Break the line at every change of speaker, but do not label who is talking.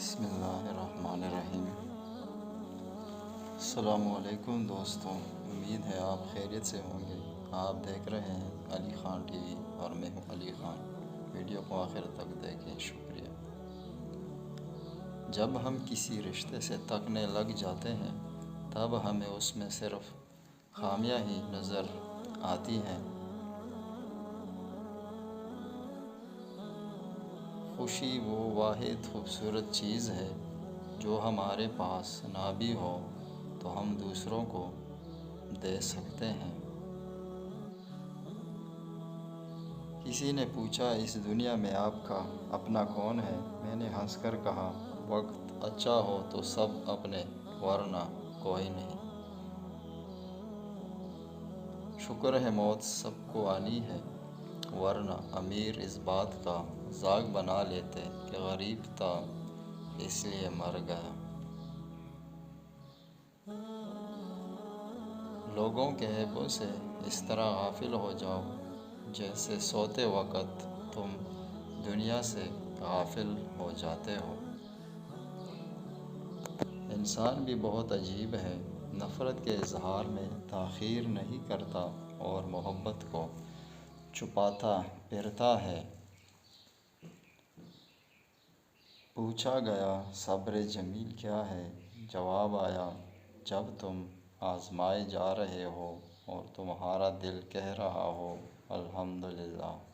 بسم اللہ الرحمن الرحیم۔ السلام علیکم دوستوں، امید ہے آپ خیریت سے ہوں گے۔ آپ دیکھ رہے ہیں علی خان ٹی وی اور میں ہوں علی خان۔ ویڈیو کو آخر تک دیکھیں، شکریہ۔ جب ہم کسی رشتے سے تکنے لگ جاتے ہیں تب ہمیں اس میں صرف خامیاں ہی نظر آتی ہیں۔ خوشی وہ واحد خوبصورت چیز ہے جو ہمارے پاس نہ بھی ہو تو ہم دوسروں کو دے سکتے ہیں۔ کسی نے پوچھا، اس دنیا میں آپ کا اپنا کون ہے؟ میں نے ہنس کر کہا، وقت اچھا ہو تو سب اپنے، ورنہ کوئی نہیں۔ شکر ہے موت سب کو آنی ہے، ورنہ امیر اس بات کا مذاق بنا لیتے کہ غریب تھا اس لیے مر گیا۔ لوگوں کے عیبوں سے اس طرح غافل ہو جاؤ جیسے سوتے وقت تم دنیا سے غافل ہو جاتے ہو۔ انسان بھی بہت عجیب ہے، نفرت کے اظہار میں تاخیر نہیں کرتا اور محبت کو چھپاتا پھرتا ہے۔ پوچھا گیا، صبر جمیل کیا ہے؟ جواب آیا، جب تم آزمائے جا رہے ہو اور تمہارا دل کہہ رہا ہو الحمدللہ۔